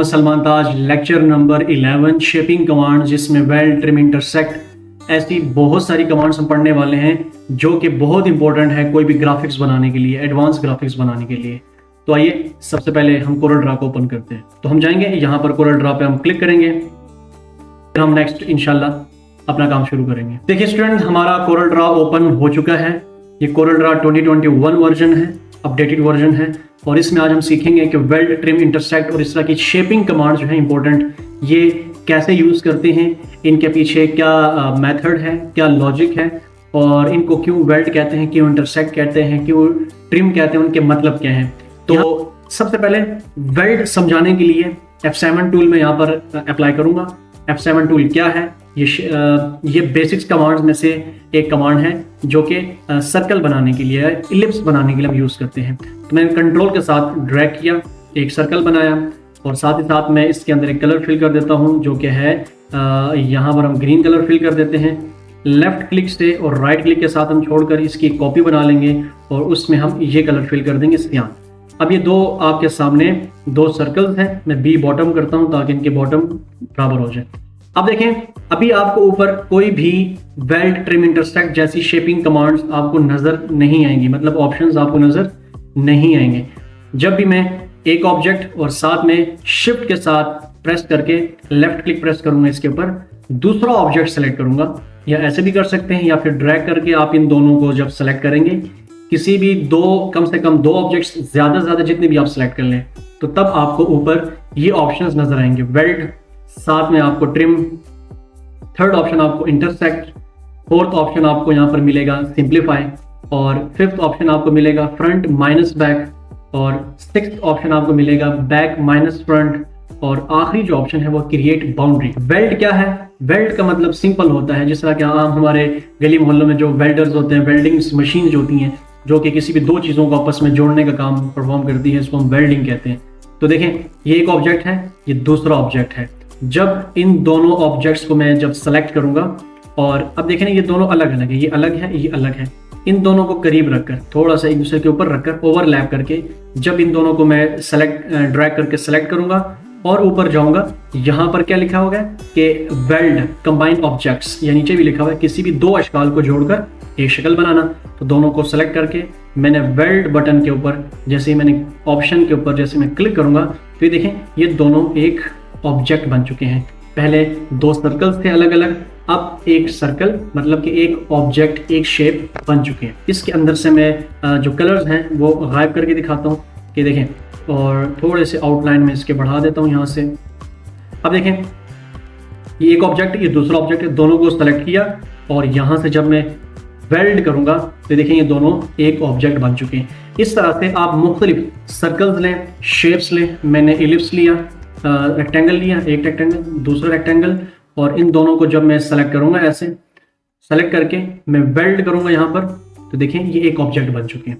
मोहम्मद सलमान ताज, lecture number 11 shaping command, जिसमें weld, trim, intersect ऐसी बहुत सारी कमांड्स हम पढ़ने वाले हैं जो कि बहुत इंपॉर्टेंट है कोई भी ग्राफिक्स बनाने के लिए, एडवांस ग्राफिक्स बनाने के लिए। तो आइए सबसे पहले हम कोरल ड्रा को ओपन करते हैं। तो हम जाएंगे यहाँ पर कोरल ड्रा पे हम क्लिक करेंगे, फिर हम नेक्स्ट इंशाल्लाह अपना काम शुरू करेंगे। देखिए स्टूडेंट, हमारा कोरल ड्रा ओपन हो चुका है। ये कोरल ड्रा 2021 वर्जन है, अपडेटेड वर्जन है, और इसमें आज हम सीखेंगे कि वेल्ड, ट्रिम, इंटरसेक्ट और इस तरह की शेपिंग कमांड जो है इंपॉर्टेंट, ये कैसे यूज करते हैं, इनके पीछे क्या मेथड है, क्या लॉजिक है, और इनको क्यों वेल्ड कहते हैं, क्यों इंटरसेक्ट कहते हैं, क्यों ट्रिम कहते हैं, उनके मतलब क्या हैं। तो सबसे पहले वेल्ड समझाने के लिए F7 टूल में यहाँ पर अप्लाई करूंगा। F7 टूल क्या है? ये बेसिक्स कमांड्स में से एक कमांड है जो कि सर्कल बनाने के लिए, इलिप्स बनाने के लिए हम यूज करते हैं। तो मैंने कंट्रोल के साथ ड्रैग किया, एक सर्कल बनाया, और साथ ही साथ मैं इसके अंदर एक कलर फिल कर देता हूं जो कि है यहाँ पर हम ग्रीन कलर फिल कर देते हैं। लेफ्ट क्लिक से और राइट क्लिक के साथ हम छोड़कर इसकी कॉपी बना लेंगे और उसमें हम ये कलर फिल कर देंगे, सियान। अब ये दो आपके सामने दो सर्कल्स हैं, मैं बी बॉटम करता हूं ताकि इनके बॉटम बराबर हो जाए। अब देखें, अभी आपको ऊपर कोई भी वेल्ड, ट्रिम, इंटरसेक्ट जैसी शेपिंग कमांड्स आपको नजर नहीं आएंगी, मतलब ऑप्शंस आपको नजर नहीं आएंगे। जब भी मैं एक ऑब्जेक्ट और साथ में शिफ्ट के साथ प्रेस करके लेफ्ट क्लिक प्रेस करूंगा, इसके ऊपर दूसरा ऑब्जेक्ट सेलेक्ट करूंगा, या ऐसे भी कर सकते हैं, या फिर ड्रैग करके आप इन दोनों को जब सेलेक्ट करेंगे, किसी भी कम से कम दो ऑब्जेक्ट्स, ज्यादा से ज्यादा जितने भी आप सेलेक्ट कर लें, तो तब आपको ऊपर ये ऑप्शंस नजर आएंगे। वेल्ड, साथ में आपको ट्रिम, थर्ड ऑप्शन आपको इंटरसेक्ट, फोर्थ ऑप्शन आपको यहाँ पर मिलेगा सिंप्लीफाई, और फिफ्थ ऑप्शन आपको मिलेगा फ्रंट माइनस बैक, और सिक्स्थ ऑप्शन आपको मिलेगा बैक माइनस फ्रंट, और आखिरी जो ऑप्शन है वो क्रिएट बाउंड्री। वेल्ड क्या है? वेल्ड का मतलब सिंपल होता है, जिस तरह के आम हमारे गली मोहल्लों में जो वेल्डर्स होते हैं, वेल्डिंग मशीन जो होती हैं जो कि किसी भी दो चीज़ों को आपस में जोड़ने का काम परफॉर्म करती है, इसको हम वेल्डिंग कहते हैं। तो देखें, ये एक ऑब्जेक्ट है, ये दूसरा ऑब्जेक्ट है। जब इन दोनों ऑब्जेक्ट्स को मैं जब सेलेक्ट करूंगा, और अब देखें ये दोनों अलग अलग है, ये अलग है, ये अलग है, इन दोनों को करीब रखकर, थोड़ा सा एक दूसरे के ऊपर रखकर, ओवरलैप करके, जब इन दोनों को मैं ड्रैग करके सेलेक्ट करूंगा और ऊपर जाऊंगा, यहाँ पर क्या लिखा होगा कि वेल्ड कंबाइंड ऑब्जेक्ट्स, या नीचे भी लिखा हुआ है किसी भी दो अशकाल को जोड़कर एक शक्ल बनाना। तो दोनों को सेलेक्ट करके मैंने वेल्ड बटन के ऊपर, जैसे ही मैंने ऑप्शन के ऊपर जैसे मैं क्लिक करूंगा, तो ये देखें ये दोनों एक ऑब्जेक्ट बन चुके हैं। पहले दो सर्कल्स थे अलग अलग, अब एक सर्कल, मतलब कि एक ऑब्जेक्ट, एक शेप बन चुके हैं। इसके अंदर से मैं जो कलर्स हैं वो गायब करके दिखाता हूँ कि देखें, और थोड़े से आउटलाइन में इसके बढ़ा देता हूँ यहाँ से। अब देखें, ये एक ऑब्जेक्ट, ये दूसरा ऑब्जेक्ट है, दोनों को सेलेक्ट किया, और यहाँ से जब मैं वेल्ड करूंगा तो देखें ये दोनों एक ऑब्जेक्ट बन चुके हैं। इस तरह से आप मुख्तलिफ सर्कल्स लें, शेप्स लें, मैंने इलिप्स लिया, रेक्टेंगल लिया, एक रेक्टेंगल, दूसरा रेक्टेंगल, और इन दोनों को जब मैं सेलेक्ट करूंगा, ऐसे सेलेक्ट करके मैं वेल्ड करूंगा यहाँ पर, तो देखें ये एक ऑब्जेक्ट बन चुके हैं।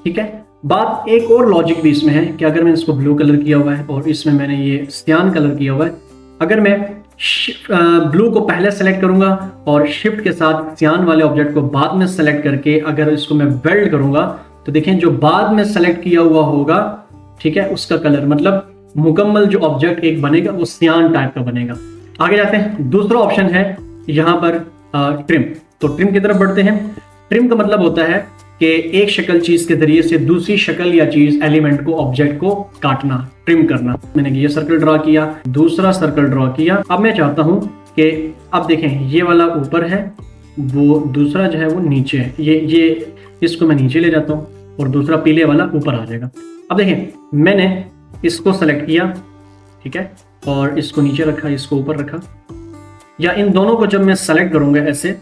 ठीक है, बात एक और लॉजिक भी इसमें है कि अगर मैंने इसको ब्लू कलर किया हुआ है और इसमें मैंने ये सियान कलर किया हुआ है, अगर मैं ब्लू को पहले सेलेक्ट करूंगा और शिफ्ट के साथ सियान वाले ऑब्जेक्ट को बाद में सेलेक्ट करके अगर इसको मैं वेल्ड करूंगा, तो देखें जो बाद में सेलेक्ट किया हुआ होगा, ठीक है, उसका कलर, मतलब मुकम्मल जो ऑब्जेक्ट एक बनेगा वो सियान टाइप का बनेगा। आगे जाते हैं, दूसरा ऑप्शन है यहाँ पर ट्रिम। तो ट्रिम की तरफ बढ़ते हैं। ट्रिम का मतलब होता है कि एक शक्ल चीज के जरिए से दूसरी शक्ल या चीज, एलिमेंट को, ऑब्जेक्ट को काटना, ट्रिम करना। मैंने ये सर्कल ड्रॉ किया, दूसरा सर्कल ड्रॉ किया, अब मैं चाहता हूं कि अब देखें ये वाला ऊपर है, वो दूसरा जो है वो नीचे है, ये इसको मैं नीचे ले जाता हूं और दूसरा पीले वाला ऊपर आ जाएगा। अब देखें मैंने इसको सेलेक्ट किया, ठीक है, और इसको नीचे रखा, इसको ऊपर रखा, या इन दोनों को जब मैं सेलेक्ट करूंगा, ऐसे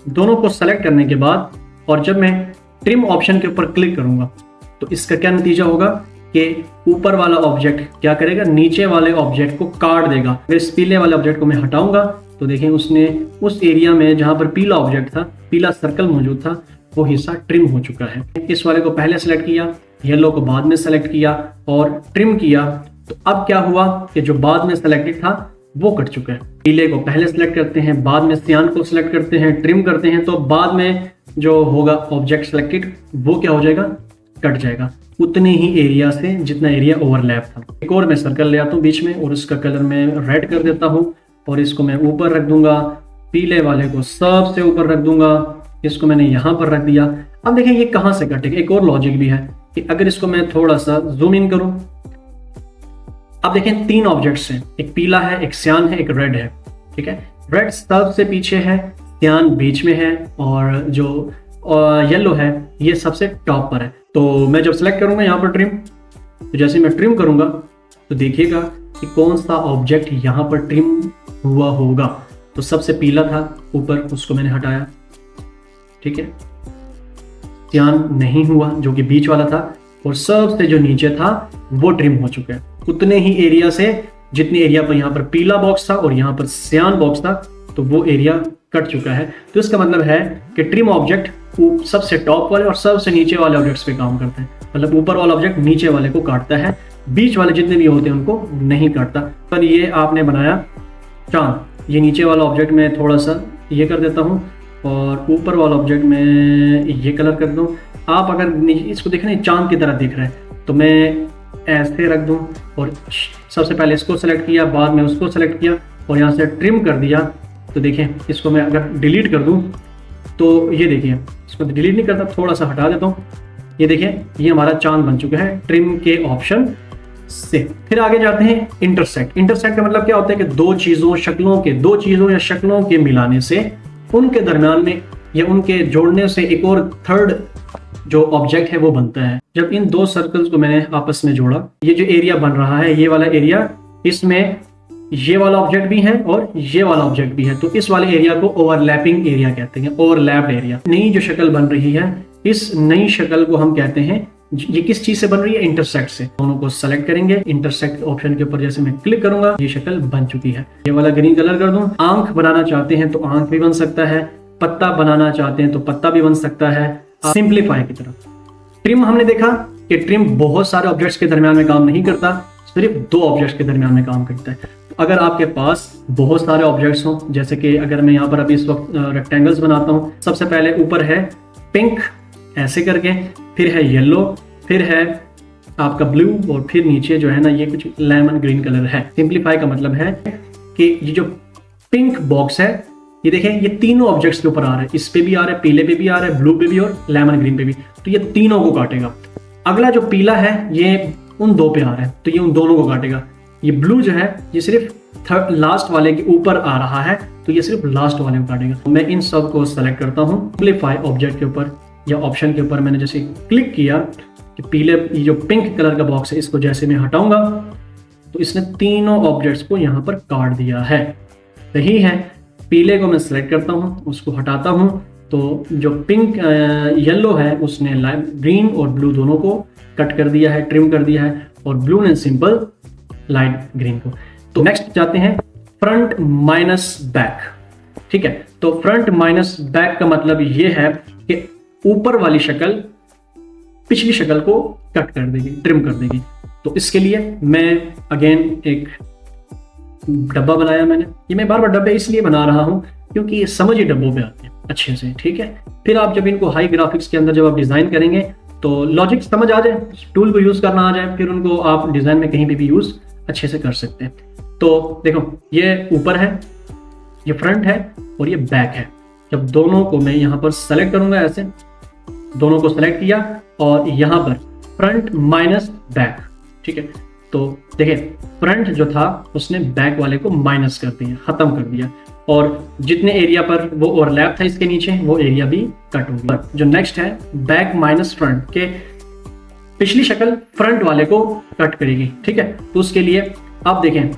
दोनों को सेलेक्ट करने के बाद, और जब मैं ट्रिम ऑप्शन के ऊपर क्लिक करूंगा, तो इसका क्या नतीजा होगा कि ऊपर वाला ऑब्जेक्ट क्या करेगा, नीचे वाले ऑब्जेक्ट को काट देगा। अगर इस पीले वाले ऑब्जेक्ट को मैं हटाऊंगा तो देखें उसने उस एरिया में जहां पर पीला ऑब्जेक्ट था, पीला सर्कल मौजूद था, वो हिस्सा ट्रिम हो चुका है। इस वाले को पहले सेलेक्ट किया, येलो को बाद में सेलेक्ट किया और ट्रिम किया, तो अब क्या हुआ कि जो बाद में सेलेक्टेड था वो कट चुका है। पीले को पहले सेलेक्ट करते हैं, बाद में सियान को सिलेक्ट करते हैं, ट्रिम करते हैं, तो बाद में जो होगा ऑब्जेक्ट सेलेक्टेड वो क्या हो जाएगा, कट जाएगा। उतने ही एरिया से जितना एरिया ओवरलैप था। एक और मैं सर्कल ले आता हूँ बीच में और उसका कलर मैं रेड कर देता हूँ और इसको मैं ऊपर रख दूंगा, पीले वाले को सबसे ऊपर रख दूंगा, इसको मैंने यहाँ पर रख दिया। अब देखें ये कहाँ से कटेगा। एक और लॉजिक भी है कि अगर इसको मैं थोड़ा सा जूम इन करूँ, अब देखें 3 ऑब्जेक्ट्स हैं, एक पीला है, एक सियान है, एक रेड है। ठीक है, रेड सबसे पीछे है, सियान बीच में है और जो येलो है ये सबसे टॉप पर है। तो मैं जब सेलेक्ट करूंगा यहाँ पर ट्रिम, तो जैसे मैं ट्रिम करूंगा तो देखिएगा कि कौन सा ऑब्जेक्ट यहाँ पर ट्रिम हुआ होगा। तो सबसे पीला था ऊपर, उसको मैंने हटाया। ठीक है, सियान नहीं हुआ जो कि बीच वाला था, और सबसे जो नीचे था वो ट्रिम हो चुका है। उतने ही एरिया से जितने एरिया पर यहाँ पर पीला बॉक्स था और यहाँ पर सियान बॉक्स था, तो वो एरिया कट चुका है। तो इसका मतलब है कि ट्रिम ऑब्जेक्ट सबसे टॉप वाले और सबसे नीचे वाले ऑब्जेक्ट्स पे काम करते हैं। मतलब ऊपर वाला ऑब्जेक्ट नीचे वाले को काटता है, बीच वाले जितने भी होते हैं उनको नहीं काटता। पर ये आपने बनाया चांद, ये नीचे वाला ऑब्जेक्ट मैं थोड़ा सा ये कर देता हूँ और ऊपर वाला ऑब्जेक्ट मैं ये कलर कर दूँ। आप अगर इसको देखें ना चांद की तरह दिख रहा है, तो मैं ऐसे रख दूं और सबसे पहले इसको सेलेक्ट किया, बाद में उसको सेलेक्ट किया और यहाँ से ट्रिम कर दिया। तो देखें इसको मैं अगर डिलीट कर दूं तो ये देखिए, इसको डिलीट नहीं करता, थोड़ा सा हटा देता हूँ। ये देखें ये हमारा चांद बन चुका है ट्रिम के ऑप्शन से। फिर आगे जाते हैं इंटरसेक्ट। इंटरसेक्ट का मतलब क्या होता है कि दो चीज़ों या शक्लों के मिलाने से उनके दरमियान में या उनके जोड़ने से एक और थर्ड जो ऑब्जेक्ट है वो बनता है। जब इन 2 सर्कल्स को मैंने आपस में जोड़ा, ये जो एरिया बन रहा है, ये वाला एरिया, इसमें ये वाला ऑब्जेक्ट भी है और ये वाला ऑब्जेक्ट भी है, तो इस वाले एरिया को ओवरलैपिंग एरिया कहते हैं, ओवरलैप्ड एरिया। नई जो शक्ल बन रही है, इस नई शक्ल को हम कहते हैं, ये किस चीज से बन रही है? इंटरसेक्ट से। दोनों को सेलेक्ट करेंगे, इंटरसेक्ट ऑप्शन के ऊपर जैसे मैं क्लिक करूंगा ये शक्ल बन चुकी है। ये वाला ग्रीन कलर कर दूं। आंख बनाना चाहते हैं तो आंख भी बन सकता है, पत्ता बनाना चाहते हैं तो पत्ता भी बन सकता है, सिंप्लीफाई की तरफ। ट्रिम हमने देखा कि ट्रिम बहुत सारे ऑब्जेक्ट्स के दरमियान में काम नहीं करता, सिर्फ 2 ऑब्जेक्ट्स के दरमियान में काम करता है। तो अगर आपके पास बहुत सारे ऑब्जेक्ट्स हों, जैसे कि अगर मैं यहाँ पर अभी इस वक्त रेक्टेंगल्स बनाता हूँ, सबसे पहले ऊपर है पिंक ऐसे करके, फिर है येलो, फिर है आपका ब्लू और फिर नीचे जो है ना ये कुछ लेमन ग्रीन कलर है। सिंप्लीफाई का मतलब है कि ये जो पिंक बॉक्स है, ये देखें ये तीनों ऑब्जेक्ट्स के ऊपर आ रहा है, इस पे भी आ रहा है, पीले पे भी आ रहा है, ब्लू पे भी और लेमन ग्रीन पे भी, तो ये तीनों को काटेगा। अगला जो पीला है ये उन 2 पे आ रहा है, तो ये उन दोनों को काटेगा। ये ब्लू जो है ये सिर्फ लास्ट वाले के ऊपर आ रहा है, तो ये सिर्फ लास्ट वाले को काटेगा। तो मैं इन सब को सेलेक्ट करता हूँ, सिंप्लीफाई ऑब्जेक्ट के ऊपर या ऑप्शन के ऊपर मैंने जैसे क्लिक किया कि पीले ये जो पिंक कलर का बॉक्स है इसको जैसे मैं हटाऊंगा तो इसने तीनों ऑब्जेक्ट्स को यहाँ पर काट दिया है। सही है, पीले को मैं सेलेक्ट करता हूँ, उसको हटाता हूँ, तो जो पिंक येलो है उसने ग्रीन और ब्लू दोनों को कट कर दिया है, ट्रिम कर दिया है, और ब्लू ने सिंपल लाइट ग्रीन को। तो नेक्स्ट जाते हैं फ्रंट माइनस बैक। ठीक है, तो फ्रंट माइनस बैक का मतलब ये है कि ऊपर वाली शक्ल पिछली शक्ल को कट कर देगी, ट्रिम कर देगी। तो इसके लिए मैं अगेन एक डब्बा बनाया मैंने। ये मैं बार बार डब्बे इसलिए बना रहा हूं क्योंकि ये समझ ही डब्बों पे आते हैं अच्छे से। ठीक है, फिर आप जब इनको हाई ग्राफिक्स के अंदर जब आप डिजाइन करेंगे तो लॉजिक समझ आ जाए, टूल को यूज करना आ जाए, फिर उनको आप डिजाइन में कहीं भी यूज अच्छे से कर सकते हैं। तो देखो ये ऊपर है, ये फ्रंट है और ये बैक है। जब दोनों को मैं यहाँ पर सेलेक्ट करूंगा, ऐसे दोनों को सेलेक्ट किया और यहाँ पर फ्रंट माइनस बैक। ठीक है, तो देखिए फ्रंट जो था उसने बैक वाले को माइनस कर दिया, खत्म कर दिया, और जितने एरिया पर वो ओवरलैप था इसके नीचे वो एरिया भी कट हो गया। जो नेक्स्ट है बैक माइनस फ्रंट के, पिछली शक्ल फ्रंट वाले को कट करेगी। ठीक है, तो उसके लिए आप देखें,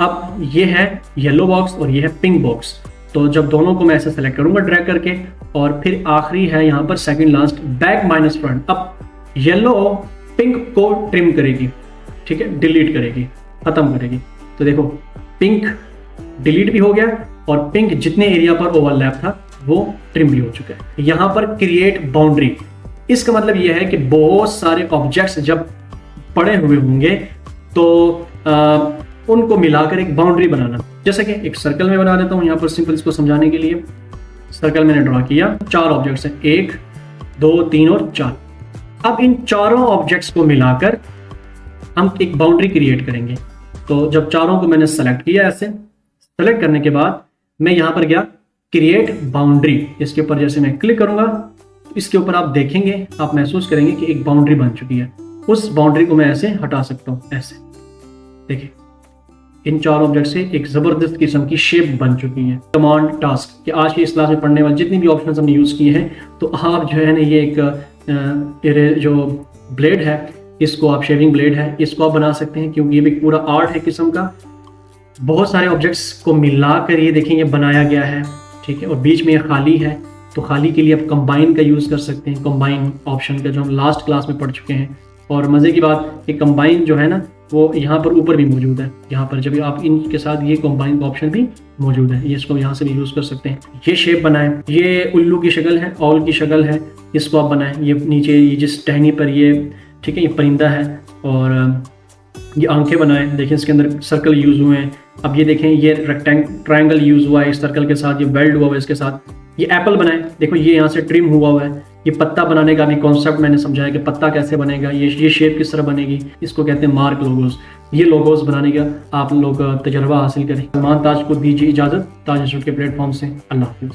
अब ये है येलो बॉक्स और ये है पिंक बॉक्स। तो जब दोनों को मैं ऐसे सेलेक्ट करूंगा ड्रैग करके, और फिर आखिरी है यहाँ पर second last back minus front. अब येलो पिंक को ट्रिम करेगी, ठीक है, डिलीट करेगी, खत्म करेगी। तो देखो पिंक डिलीट भी हो गया और पिंक जितने एरिया पर ओवरलैप था वो ट्रिम भी हो चुका है। यहाँ पर क्रिएट बाउंड्री, इसका मतलब यह है कि बहुत सारे ऑब्जेक्ट्स जब पड़े हुए होंगे तो उनको मिलाकर एक बाउंड्री बनाना। जैसे कि एक सर्कल में बना देता हूँ यहाँ पर सिंपल इसको समझाने के लिए। सर्कल मैंने ड्रॉ किया, 4 ऑब्जेक्ट्स हैं, 1 2 3 और 4। अब इन चारों ऑब्जेक्ट्स को मिलाकर हम एक बाउंड्री क्रिएट करेंगे। तो जब चारों को मैंने सेलेक्ट किया, ऐसे सेलेक्ट करने के बाद मैं यहाँ पर गया क्रिएट बाउंड्री, इसके ऊपर जैसे मैं क्लिक करूंगा इसके ऊपर आप देखेंगे, आप महसूस करेंगे कि एक बाउंड्री बन चुकी है। उस बाउंड्री को मैं ऐसे हटा सकता हूँ, ऐसे देखिए इन चारों ऑब्जेक्ट से एक जबरदस्त किस्म की शेप बन चुकी है। कमांड टास्क कि आज की इस क्लास में पढ़ने वाले जितनी भी ऑप्शंस हमने यूज किए हैं, तो आप जो है ना ये एक जो ब्लेड है, इसको आप शेविंग ब्लेड है, इसको आप बना सकते हैं, क्योंकि ये भी पूरा आर्ट है किस्म का। बहुत सारे ऑब्जेक्ट्स को मिलाकर ये देखें ये बनाया गया है, ठीक है। और बीच में ये खाली है, तो खाली के लिए आप कंबाइन का यूज़ कर सकते हैं, कंबाइन ऑप्शन का, जो हम लास्ट क्लास में पढ़ चुके हैं। और मज़े की बात कि कंबाइन जो है ना वो यहाँ पर ऊपर भी मौजूद है, यहाँ पर जब आप इनके साथ ये कंबाइन का ऑप्शन भी मौजूद है, ये इसको यहाँ से भी यूज़ कर सकते हैं। ये शेप बनाएं, ये उल्लू की शक्ल है, ऑल की शक्ल है, इसको आप बनाएं। ये नीचे ये जिस टहनी पर ये, ठीक है, ये परिंदा है, और ये आंखें बनाएं, देखें इसके अंदर सर्कल यूज़ हुए हैं। अब ये देखें ये ट्रायंगल यूज़ हुआ है इस सर्कल के साथ, ये वेल्ड हुआ है इसके साथ। ये एप्पल बनाएं, देखो ये यहाँ से ट्रिम हुआ है। ये पत्ता बनाने का भी कॉन्सेप्ट मैंने समझाया कि पत्ता कैसे बनेगा, ये शेप किस तरह बनेगी, इसको कहते हैं मार्क लोगोस। ये लोगोस बनाने का आप लोग तजर्बा हासिल करें। सलमान ताज को दीजिए इजाज़त ताज इंस्टीट्यूट के प्लेटफॉर्म से। अल्लाह हाफिज़।